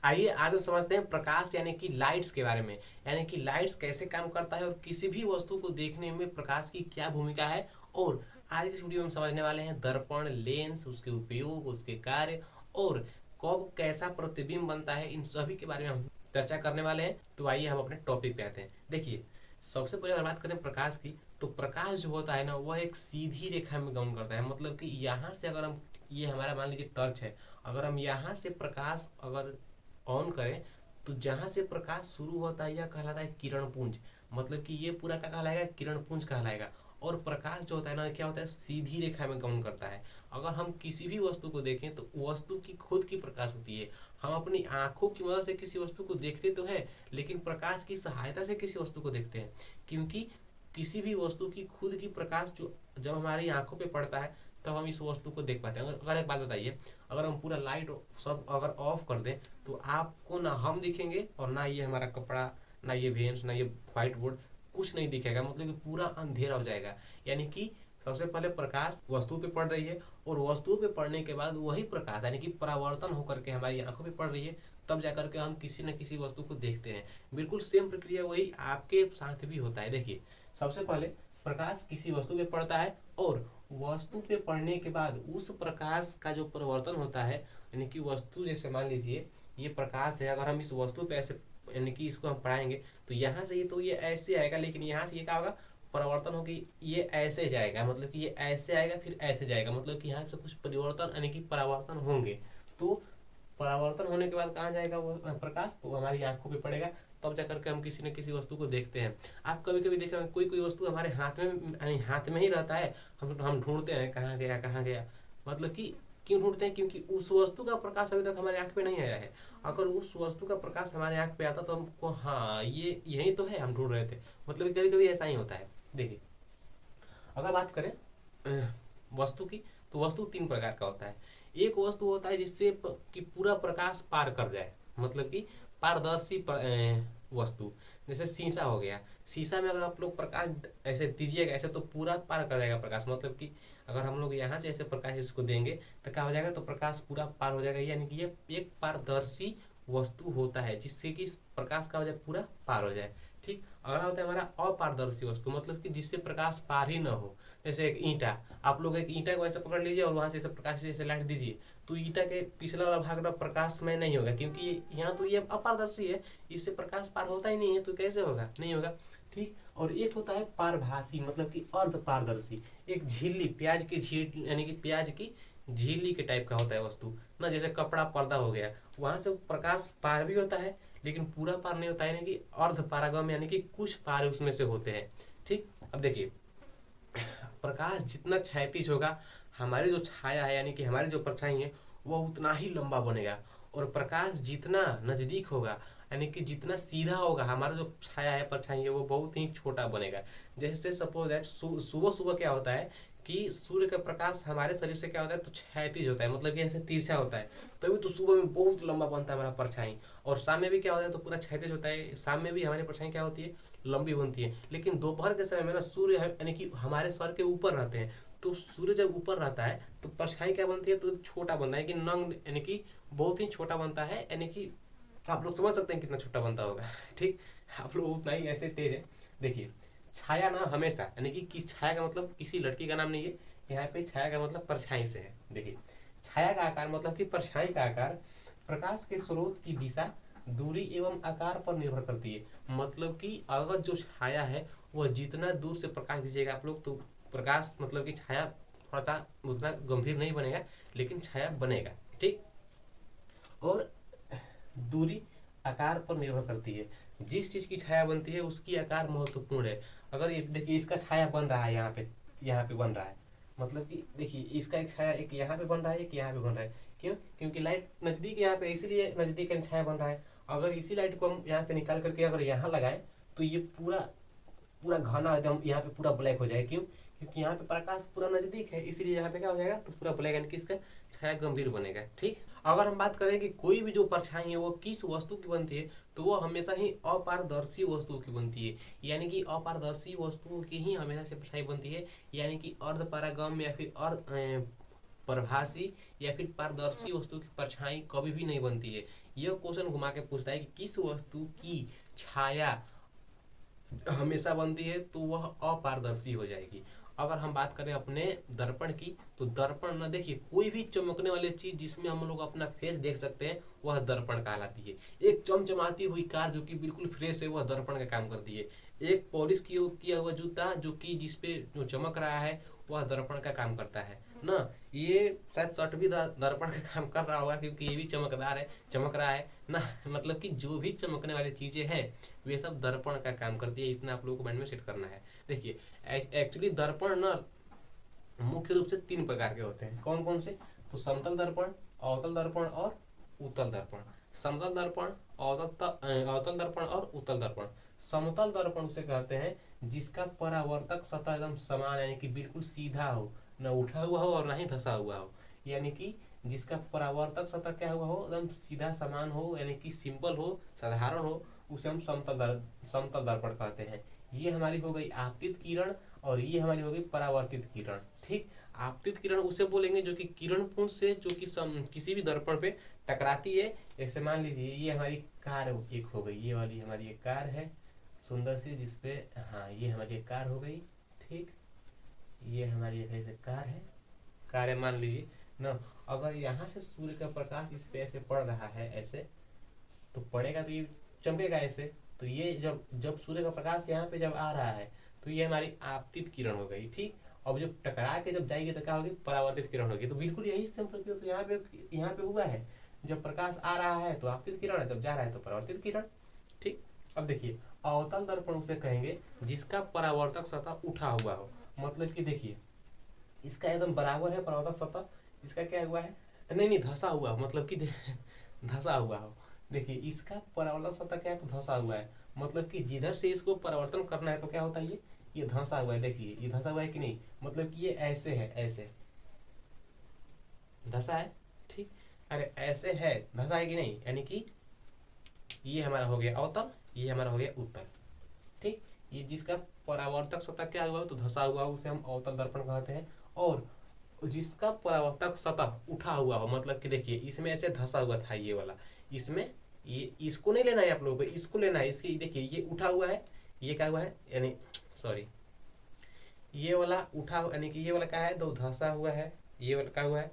आइए आज हम समझते हैं प्रकाश यानी कि लाइट्स के बारे में, यानी कि लाइट्स कैसे काम करता है और किसी भी वस्तु को देखने में प्रकाश की क्या भूमिका है। और आज की इस वीडियो में हम समझने वाले हैं दर्पण, लेंस, उसके उपयोग, उसके कार्य और कब कैसा प्रतिबिंब बनता है, इन सभी के बारे में हम चर्चा करने वाले हैं। तो आइए हम अपने टॉपिक पे आते हैं। देखिए, सबसे पहले अगर बात करें प्रकाश की, तो प्रकाश जो होता है ना, वह एक सीधी रेखा में गमन करता है। मतलब कि यहाँ से अगर हम, ये हमारा मान लीजिए टर्च है, अगर हम यहाँ से प्रकाश अगर ऑन करें तो जहां से प्रकाश शुरू होता है यह कहलाता है किरण पुंज। मतलब कि ये पूरा क्या कहलाएगा, किरण पुंज कहलाएगा। और प्रकाश जो होता है ना, क्या होता है, सीधी रेखा में गमन करता है। अगर हम किसी भी वस्तु को देखें तो वस्तु की खुद की प्रकाश होती है। हम अपनी आंखों की मदद से किसी वस्तु को देखते तो हैं, लेकिन प्रकाश की सहायता से किसी वस्तु को देखते हैं। क्योंकि किसी भी वस्तु की खुद की प्रकाश जो जब हमारी आंखों पे पड़ता है तब हम इस वस्तु को देख पाते हैं। अगर एक बात बताइए, अगर हम पूरा लाइट सब अगर ऑफ कर दें तो आपको ना हम दिखेंगे और ना ये हमारा कपड़ा, ना ये वेंस, ना ये व्हाइट बोर्ड, कुछ नहीं दिखेगा। मतलब कि पूरा अंधेरा हो जाएगा। यानी कि सबसे पहले प्रकाश वस्तु पे पड़ रही है और वस्तु पे पड़ने के बाद वही प्रकाश यानी कि परावर्तन होकर के हमारी आंखों पे पड़ रही है, तब जाकर के हम किसी न किसी वस्तु को देखते हैं। बिल्कुल सेम प्रक्रिया वही आपके साथ भी होता है। देखिए, सबसे पहले प्रकाश किसी वस्तु पे पड़ता है और वस्तु पे पड़ने के बाद उस प्रकाश का जो परिवर्तन होता है, यानी कि वस्तु, जैसे मान लीजिए ये प्रकाश है, अगर हम इस वस्तु पे ऐसे यानी कि इसको हम पढ़ाएंगे तो यहाँ से ये ऐसे आएगा, लेकिन यहाँ से ये क्या होगा, परिवर्तन होगी, ये ऐसे जाएगा। मतलब कि ये ऐसे आएगा फिर ऐसे जाएगा। मतलब कि यहाँ से कुछ परिवर्तन यानी कि परावर्तन होंगे। तो परावर्तन होने के बाद कहाँ जाएगा वो प्रकाश, तो हमारी आंखों पे पड़ेगा, तब जाकर के हम किसी न किसी वस्तु को देखते हैं। आप कभी कभी देखेंगे कोई कोई वस्तु हमारे हाथ में यानी हाथ में ही रहता है, हम ढूंढते हैं कहाँ गया कहाँ गया। मतलब कि क्यों ढूंढते हैं, क्योंकि उस वस्तु का प्रकाश अभी तक हमारे आंख पे नहीं आया है। अगर उस वस्तु का प्रकाश हमारे आंख पे आता तो हमको, हाँ ये यही तो है, हम ढूंढ रहे थे। मतलब कभी कभी ऐसा ही होता है। देखिए, अगर बात करें वस्तु की, तो वस्तु तीन प्रकार का होता है। एक वस्तु होता है जिससे कि पूरा प्रकाश पार कर जाए, मतलब कि पारदर्शी वस्तु, जैसे शीशा हो गया। शीशा में अगर आप लोग प्रकाश ऐसे दीजिएगा ऐसे तो पूरा पार कर जाएगा प्रकाश। मतलब कि अगर हम लोग यहाँ से ऐसे प्रकाश इसको देंगे तो क्या हो जाएगा, तो प्रकाश पूरा पार हो जाएगा। यानी कि ये एक पारदर्शी वस्तु होता है जिससे कि प्रकाश का हो जाए, पूरा पार हो जाए। ठीक। अगला होता है हमारा अपारदर्शी वस्तु, मतलब कि जिससे प्रकाश पार ही ना हो। जैसे एक ईंटा, आप लोग एक ईंटा को ऐसे पकड़ लीजिए और वहां से ऐसे प्रकाश जैसे लाइट दीजिए तो ईंटा के पिछला वाला भाग ना प्रकाशमय नहीं होगा, क्योंकि यहाँ तो ये अपारदर्शी है, इससे प्रकाश पार होता ही नहीं है, तो कैसे होगा, नहीं होगा। ठीक। और एक होता है पारभासी, मतलब कि अर्ध पारदर्शी। एक झिल्ली, प्याज की झील यानी कि प्याज की झिल्ली के टाइप का होता है वस्तु ना, जैसे कपड़ा पर्दा हो गया, वहां से प्रकाश पार भी होता है लेकिन पूरा पार नहीं होता है, यानी कि अर्ध पारागम यानी कि कुछ पार उसमें से होते हैं। ठीक। अब देखिए, प्रकाश जितना क्षैतिज होगा, हमारी जो छाया है यानी कि हमारी जो परछाई है वह उतना ही लंबा बनेगा। और प्रकाश जितना नजदीक होगा यानी कि जितना सीधा होगा, हमारा जो छाया है, परछाई है, वो बहुत ही छोटा बनेगा। जैसे सपोज दैट सुबह सुबह क्या होता है कि सूर्य का प्रकाश हमारे शरीर से क्या होता है, तो क्षैतिज होता है, मतलब कि ऐसे तिरछा होता है, तभी तो सुबह में बहुत लंबा बनता है हमारा परछाई। और शाम में भी क्या होता है, तो पूरा क्षैतिज होता है, शाम में भी हमारी परछाई क्या होती है, लंबी बनती है। लेकिन दोपहर के समय में ना सूर्य यानी कि हमारे सर के ऊपर रहते हैं, तो सूर्य जब ऊपर रहता है तो परछाई क्या बनती है, तो छोटा बनता है कि नंग यानी कि बहुत ही छोटा बनता है। यानी कि आप लोग समझ सकते हैं कितना छोटा बनता होगा। ठीक। आप लोग उतना ही ऐसे तेज है। देखिए, छाया ना हमेशा यानी कि किस छाया का मतलब किसी लड़की का नाम नहीं है, यहाँ पे छाया का मतलब परछाई से है। देखिए, छाया का आकार मतलब कि परछाई का आकार प्रकाश के स्रोत की दिशा, दूरी एवं आकार पर निर्भर करती है। मतलब कि अगर जो छाया है वह जितना दूर से प्रकाश दीजिएगा आप लोग, तो प्रकाश मतलब कि छाया थोड़ा सा उतना गंभीर नहीं बनेगा, लेकिन छाया बनेगा। ठीक। और दूरी आकार पर निर्भर करती है। जिस चीज की छाया बनती है उसकी आकार महत्वपूर्ण है। अगर ये देखिए, इसका छाया बन रहा है यहाँ पे बन रहा है, मतलब कि देखिए इसका एक छाया एक यहाँ पे बन रहा है, एक यहाँ पे बन रहा है। क्यों? क्योंकि लाइट नजदीक यहाँ पे, इसीलिए नजदीक छाया बन रहा है। अगर इसी लाइट को हम यहाँ से निकाल करके अगर यहाँ लगाए तो ये पूरा पूरा घना एकदम यहाँ पे पूरा ब्लैक हो जाए। क्यों? क्योंकि यहाँ पे प्रकाश पूरा नजदीक है, इसीलिए यहाँ पे क्या हो जाएगा, तो पूरा ब्लैक यानी कि इसका छाया गंभीर बनेगा। ठीक। अगर हम बात करें कि कोई भी जो परछाई है वो किस वस्तु की बनती है, तो वो हमेशा ही अपारदर्शी वस्तु की बनती है। यानी कि अपारदर्शी वस्तुओं की ही हमेशा से परछाई बनती है। यानी कि अर्ध पारगम्य या फिर अर्ध प्रभासी या फिर पारदर्शी वस्तु की परछाई कभी भी नहीं बनती है। यह क्वेश्चन घुमा के पूछता है कि किस वस्तु की छाया हमेशा बनती है, तो वह अपारदर्शी हो जाएगी। अगर हम बात करें अपने दर्पण की, तो दर्पण ना देखिए, कोई भी चमकने वाली चीज जिसमें हम लोग अपना फेस देख सकते हैं वह दर्पण कहलाती है। एक चमचमाती हुई कार जो कि बिल्कुल फ्रेश है वह दर्पण का काम करती है। एक पॉलिश किया हुआ जूता जो कि जिसपे जो चमक रहा है वह दर्पण का काम करता है ना। ये शायद शर्ट भी दर्पण का काम कर रहा होगा, क्योंकि ये भी चमकदार है, चमक रहा है ना। मतलब कि जो भी चमकने वाली चीजें हैं वे सब दर्पण का काम करती है। इतना आप लोगों को माइंड में सेट करना है। देखिए एक्चुअली दर्पण ना मुख्य रूप से 3 प्रकार के होते हैं। कौन कौन से? तो समतल दर्पण, अवतल दर्पण और उत्तल दर्पण। समतल दर्पण, अवतल दर्पण और उत्तल दर्पण। समतल दर्पण उसे कहते हैं जिसका परावर्तक सतह एकदम समान, यानी कि बिल्कुल सीधा हो, न उठा हुआ हो और ना ही धसा हुआ हो। यानी कि जिसका परावर्तक सतह क्या हुआ हो, एकदम सीधा समान हो, यानी कि सिंपल हो, साधारण हो, उसे हम समतल दर्पण कहते हैं। ये हमारी हो गई आपतित किरण और ये हमारी हो गई परावर्तित किरण। ठीक, आपतित किरण उसे बोलेंगे जो कि किरण पुंज से जो कि किसी भी दर्पण पे टकराती है। जैसे मान लीजिए ये हमारी कार एक हो गई, ये वाली हमारी एक कार है सुंदर सी, जिसपे हाँ ये हमारी एक कार हो गई। ठीक, ये हमारी एक ऐसे कार है मान लीजिए ना। अगर यहाँ से सूर्य का प्रकाश इस पे ऐसे पड़ रहा है, ऐसे तो पड़ेगा तो ये चमकेगा ऐसे। तो ये जब जब सूर्य का प्रकाश यहाँ पे जब आ रहा है तो ये हमारी आपतित किरण हो गई। ठीक, अब जब टकरा के जब जाएगी तो क्या होगी? परावर्तित किरण होगी। तो बिल्कुल यही सिंपल तो यहाँ पे हुआ है। जब प्रकाश आ रहा है तो आपतित किरण है, जब जा रहा है तो परावर्तित किरण। ठीक, अब देखिए अवतल दर्पण उसे कहेंगे जिसका परावर्तक सतह उठा हुआ हो। मतलब कि देखिए इसका एकदम बराबर है परावर्तक सतह, इसका क्या हुआ है? नहीं धसा हुआ, मतलब कि धसा हुआ हो। देखिए इसका परावर्तक सतह क्या है? तो धसा हुआ है। मतलब कि जिधर से इसको परावर्तन करना है तो क्या होता है? ये धंसा हुआ है। देखिए ये धंसा हुआ है कि नहीं? मतलब कि ये ऐसे है, ऐसे धंसा है। ठीक, अरे ऐसे है, धंसा है कि नहीं? यानी कि ये हमारा हो गया अवतल, ये हमारा हो गया उत्तल। ठीक, ये जिसका परावर्तक सतह क्या हुआ तो धंसा हुआ, उसे हम अवतल दर्पण कहते हैं। और जिसका परावर्तक सतह उठा हुआ हो, मतलब कि देखिए इसमें ऐसे धंसा हुआ था ये वाला, इसमें ये इसको नहीं लेना है आप लोगों को, इसको लेना है। इसकी देखिए ये उठा हुआ है, ये क्या हुआ है, यानी सॉरी ये वाला उठा, यानी कि ये वाला क्या है? तो धंसा हुआ है। ये वाला क्या हुआ है?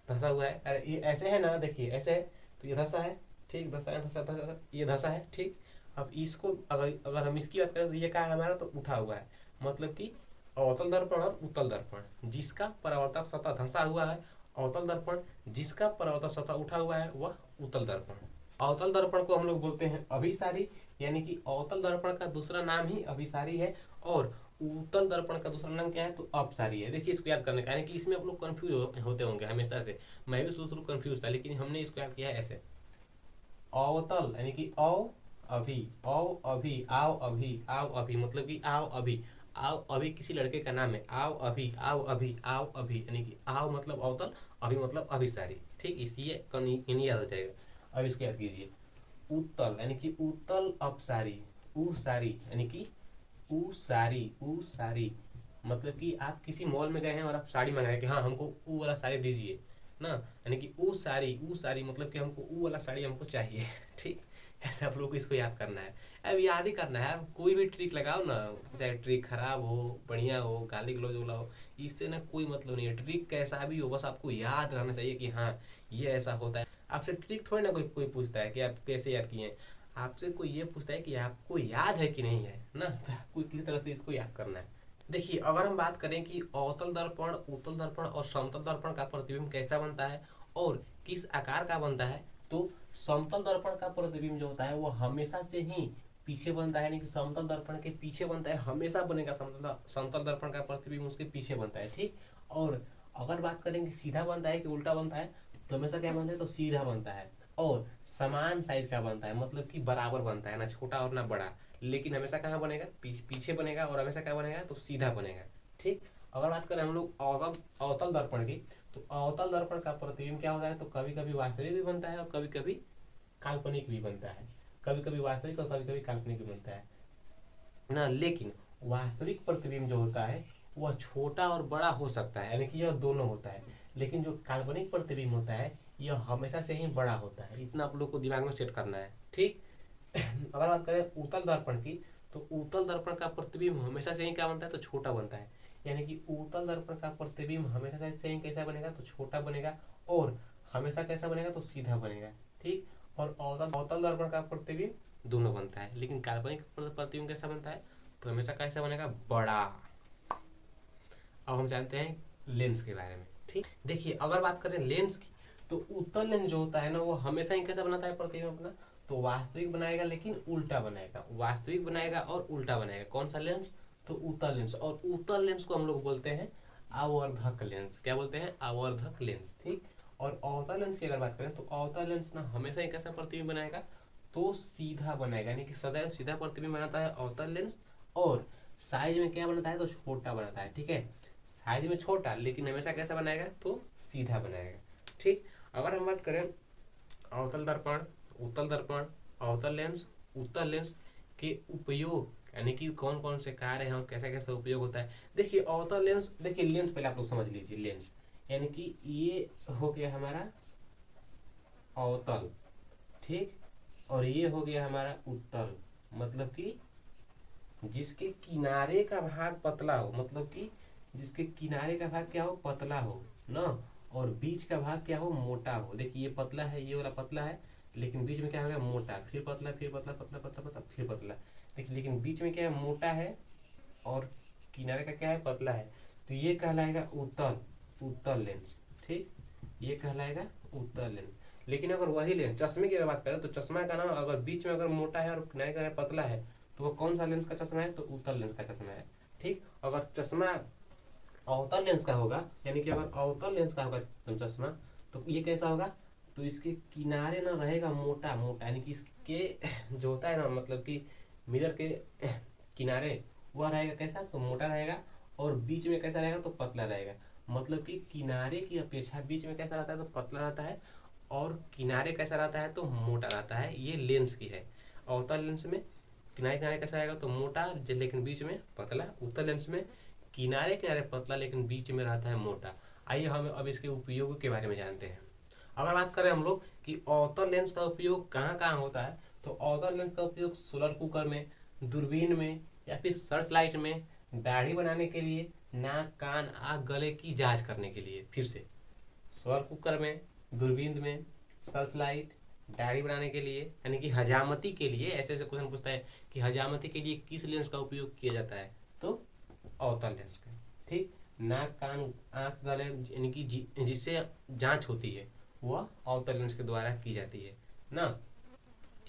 धंसा हुआ है। अरे ये ऐसे है ना, देखिए ऐसे है तो ये धंसा है। ठीक, धंसा है, धंसा धंसा, ये धंसा है। ठीक, अब इसको अगर अगर हम इसकी बात करें तो ये क्या है हमारा? तो उठा हुआ है। मतलब कि अवतल दर्पण और उत्तल दर्पण, जिसका परावर्तक सतह धंसा हुआ है अवतल दर्पण, जिसका परावर्तक सतह उठा हुआ है वह उत्तल दर्पण। अवतल दर्पण को हम लोग बोलते हैं अभिसारी, यानी कि अवतल दर्पण का दूसरा नाम ही अभिसारी है। और उत्तल दर्पण का दूसरा नाम क्या है? तो अपसारी है। देखिए इसको याद करने का, यानी कि इसमें आप लोग कंफ्यूज होते होंगे हमेशा से। मैं भी शुरू कंफ्यूज था, लेकिन हमने इसको याद किया है ऐसे। अवतल यानी कि अव अभी आओ अभी आओ अभी, मतलब कि आओ अभी। आओ अभी किसी लड़के का नाम है। आओ अभी आओ अभी आओ अभी, यानी कि आओ मतलब अवतल, अभी मतलब अभिसारी। ठीक, इसी इन्हीं याद हो जाएगा। अब इसको याद कीजिए। उत्तल यानी कि उत्तल अपसारी, उसारी यानी कि ऊ सारी, मतलब कि आप किसी मॉल में गए हैं और आप साड़ी मंगाए कि हाँ हमको ऊ वाला साड़ी दीजिए ना, यानी कि ऊ सारी मतलब कि हमको ऊ वाला साड़ी हमको चाहिए। ठीक, ऐसे आप लोगों को इसको याद करना है। अब याद ही करना है। अब कोई भी ट्रिक लगाओ ना, चाहे ट्रिक खराब हो बढ़िया हो, गाली गलौज वाला हो, इससे ना कोई मतलब नहीं है। ट्रिक कैसा भी हो, बस आपको याद रहना चाहिए कि हाँ ये ऐसा होता है। आपसे ट्रिक थोड़ी ना कोई पूछता है कि आप कैसे याद किए हैं। आपसे कोई ये पूछता है कि आपको याद है कि नहीं है ना। कोई किसी तरह से इसको याद करना है। देखिए अगर हम बात करें कि अवतल दर्पण, उत्तल दर्पण और समतल दर्पण का प्रतिबिंब कैसा बनता है और किस आकार का बनता है, तो समतल दर्पण का प्रतिबिंब जो होता है वो हमेशा से ही पीछे बनता है, यानी कि समतल दर्पण के पीछे बनता है, हमेशा बनेगा। समतल दर्पण का प्रतिबिंब उसके पीछे बनता है। ठीक, और अगर बात करें कि सीधा बनता है कि उल्टा बनता है, तो हमेशा क्या बनता है? तो सीधा बनता है। और समान साइज का बनता है, मतलब कि बराबर बनता है, ना छोटा और ना बड़ा। लेकिन हमेशा कहाँ बनेगा? पीछे बनेगा। और हमेशा क्या बनेगा? तो सीधा बनेगा। ठीक, अगर बात करें हम लोग अवतल दर्पण की, तो अवतल दर्पण का प्रतिबिंब क्या होता है? तो कभी कभी वास्तविक भी बनता है और कभी कभी काल्पनिक भी बनता है। कभी कभी वास्तविक और कभी कभी काल्पनिक भी बनता है ना। लेकिन वास्तविक प्रतिबिंब जो होता है वह छोटा और बड़ा हो सकता है, यानी कि यह दोनों होता है। लेकिन जो काल्पनिक प्रतिबिंब होता है यह हमेशा से ही बड़ा होता है। इतना आप लोग को दिमाग में सेट करना है, ठीक। अगर बात करें उत्तल दर्पण की, तो उत्तल दर्पण का प्रतिबिंब हमेशा से ही क्या बनता है, तो छोटा बनता है। यानी कि उत्तल दर्पण का प्रतिबिंब हमेशा से ही कैसा बनेगा, तो छोटा बनेगा, और हमेशा कैसा बनेगा, तो सीधा बनेगा, ठीक। और अवतल दर्पण का प्रतिबिंब दोनों बनता है, लेकिन काल्पनिक प्रतिबिंब कैसा बनता है, तो हमेशा कैसा बनेगा, बड़ा। अब हम जानते हैं लेंस के बारे में, ठीक। देखिए अगर बात करें लेंस की, तो उत्तल लेंस जो होता है ना, वो हमेशा ही कैसा बनाता है प्रतिबिंब अपना, तो वास्तविक बनाएगा लेकिन उल्टा बनाएगा, वास्तविक बनाएगा और उल्टा बनाएगा। कौन सा लेंस, तो उत्तल लेंस। और उत्तल लेंस को हम लोग बोलते हैं आवर्धक लेंस। क्या बोलते हैं, आवर्धक लेंस, ठीक। और अवतल लेंस की अगर बात करें, तो अवतल लेंस ना हमेशा ही कैसा प्रतिबिंब बनाएगा, तो सीधा बनाएगा, यानी कि सदैव सीधा प्रतिबिंब बनाता है अवतल लेंस। और साइज में क्या बनाता है, तो छोटा बनाता है, ठीक है। साइज में छोटा, लेकिन हमेशा कैसा बनाएगा, तो सीधा बनाएगा, ठीक। अगर हम बात करें अवतल दर्पण, उत्तल दर्पण, अवतल लेंस, उत्तल लेंस के उपयोग, यानी कि कौन कौन से कार्य हैं और कैसा कैसा उपयोग होता है। देखिए अवतल लेंस, देखिए लेंस पहले आप लोग समझ लीजिए। लेंस यानी कि ये हो गया हमारा अवतल, ठीक। और ये हो गया हमारा उत्तल, मतलब कि जिसके किनारे का भाग पतला हो, मतलब कि जिसके किनारे का भाग क्या हो, पतला हो ना, और बीच का भाग क्या हो, मोटा हो। देखिए ये पतला है, ये वाला पतला है, लेकिन बीच में क्या हो गया, मोटा, फिर पतला, फिर पतला, पतला पतला पतला, फिर पतला। देखिए लेकिन बीच में क्या है, मोटा है, और किनारे का क्या है, पतला है। तो ये कहलाएगा उत्तल, उत्तल लेंस, ठीक। ये कहलाएगा उत्तल लेंस। लेकिन अगर वही लेंस चश्मे की अगर बात करें, तो चश्मा का नाम अगर बीच में अगर मोटा है और किनारे का पतला है, तो वो कौन सा लेंस का चश्मा है, तो उत्तल लेंस का चश्मा है, ठीक। अगर चश्मा अवतल लेंस का होगा, यानी कि अगर अवतल लेंस का होगा चश्मा, तो ये कैसा होगा, तो इसके किनारे ना रहेगा मोटा मोटा, यानी कि इसके जो होता है ना, मतलब कि मिरर के किनारे वह रहेगा कैसा, तो मोटा रहेगा, और बीच में कैसा रहेगा, तो पतला रहेगा। मतलब कि किनारे की अपेक्षा बीच में कैसा रहता है, तो पतला रहता है, और किनारे कैसा रहता है, तो मोटा रहता है। ये लेंस की है। अवतल लेंस में किनारे किनारे कैसा रहेगा, तो मोटा लेकिन बीच में पतला। उत्तल लेंस में किनारे किनारे पतला लेकिन बीच में रहता है मोटा। आइए हम अब इसके उपयोग के बारे में जानते हैं। अगर बात करें हम लोग कि अवतल लेंस का उपयोग कहाँ कहाँ होता है, तो अवतल लेंस का उपयोग सोलर कुकर में, दूरबीन में, या फिर सर्च लाइट में, दाढ़ी बनाने के लिए, नाक कान आँख गले की जांच करने के लिए। फिर से सोलर कुकर में, दूरबीन में, सर्च लाइट, दाढ़ी बनाने के लिए, यानी कि हजामती के लिए। ऐसे ऐसे क्वेश्चन पूछता है कि हजामती के लिए किस लेंस का उपयोग किया जाता है, तो अवतल लेंस का, ठीक। नाक कान आँख गले यानी कि जिससे जांच होती है, वह अवतल लेंस के द्वारा की जाती है ना।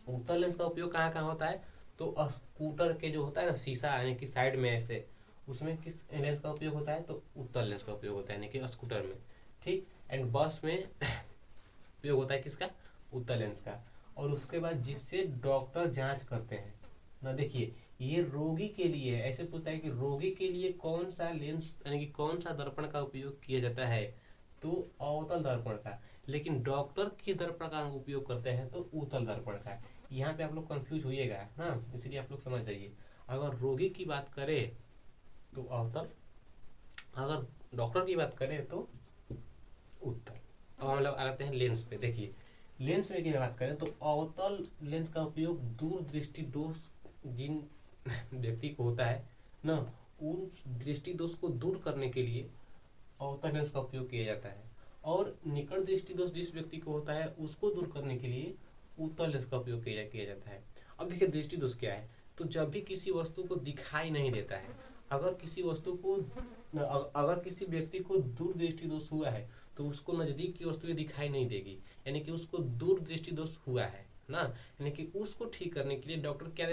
उत्तल लेंस का उपयोग कहाँ कहाँ होता है, तो स्कूटर के जो होता है ना शीशा, यानी कि साइड में ऐसे, उसमें किस लेंस का उपयोग होता है, तो उत्तल लेंस का उपयोग होता है, यानी कि स्कूटर में, ठीक। एंड बस में उपयोग होता है किसका, उत्तल लेंस का। और उसके बाद जिससे डॉक्टर जांच करते हैं ना, देखिए ये रोगी के लिए ऐसे पूछता है कि रोगी के लिए कौन सा लेंस यानी कि कौन सा दर्पण का उपयोग किया जाता है, तो अवतल दर्पण का। लेकिन डॉक्टर किस दर्पण का उपयोग करते हैं, तो उत्तल दर्पण का। यहाँ पे आप लोग कंफ्यूज होइएगा ना, इसलिए आप लोग समझ जाइए। अगर रोगी की बात करें तो अवतल, अगर डॉक्टर की बात करें तो उत्तल। अब हम लोग आते हैं लेंस पे। देखिए लेंस में की बात करें, तो अवतल लेंस का उपयोग दूर दृष्टि दोष जिन व्यक्ति को होता है ना, उन दृष्टि दोष को दूर करने के लिए अवतल लेंस का उपयोग किया जाता है। और निकट दृष्टि दोष जिस व्यक्ति को होता है, उसको दूर करने के लिए उत्तल लेंस का उपयोग किया जाता है। अब देखिए दृष्टि दोष क्या है, तो जब भी किसी वस्तु को दिखाई नहीं देता है, अगर किसी वस्तु को अगर किसी व्यक्ति को दूर दृष्टि दोष हुआ है, तो उसको नजदीक की वस्तुएं दिखाई नहीं देगी, यानी कि उसको दूर दृष्टि दोष हुआ है ना। यानी कि उसको ठीक करने के लिए डॉक्टर क्या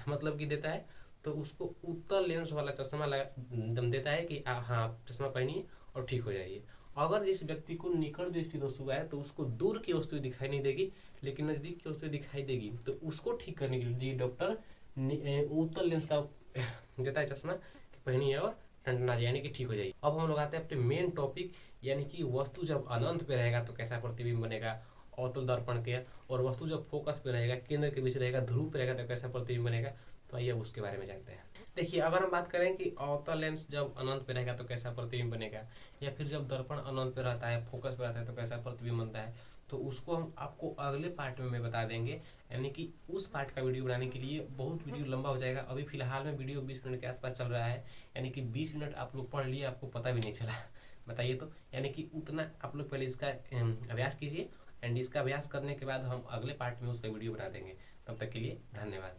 मतलब कि देता है, तो उसको उत्तल लेंस वाला चश्मा दम देता है कि हाँ चश्मा पहनिए और ठीक हो जाइए। अगर जिस व्यक्ति को निकट दृष्टि दोष हुआ है, तो उसको दूर की वस्तु दिखाई नहीं देगी लेकिन नजदीक की वस्तु दिखाई देगी, तो उसको ठीक करने के लिए डॉक्टर उत्तल लेंस का देता है चश्मा, पहनिए और टंटना यानी कि ठीक हो जाएगी। अब हम लोग आते हैं अपने मेन टॉपिक, यानी कि वस्तु जब अनंत पे रहेगा तो कैसा प्रतिबिंब बनेगा अवतल दर्पण के, और वस्तु जब फोकस पे रहेगा, केंद्र के बीच रहेगा, ध्रुव पे रहेगा, तो कैसा प्रतिबिंब बनेगा। तो आइए उसके बारे में जानते हैं। देखिए, अगर हम बात करें कि अवतल लेंस जब अनंत पे रहेगा तो कैसा प्रतिबिंब बनेगा, या फिर जब दर्पण अनंत पे रहता है, फोकस पे रहता है, तो कैसा प्रतिबिंब बनता है, तो उसको हम आपको अगले पार्ट में बता देंगे। यानी कि उस पार्ट का वीडियो बनाने के लिए बहुत वीडियो लंबा हो जाएगा। अभी फिलहाल में वीडियो 20 मिनट के आसपास चल रहा है, यानी कि 20 मिनट आप लोग पढ़ लिए, आपको पता भी नहीं चला। बताइए तो, यानी कि उतना आप लोग पहले इसका अभ्यास कीजिए, एंड इसका अभ्यास करने के बाद हम अगले पार्ट में उसका वीडियो बना देंगे। तब तक के लिए धन्यवाद।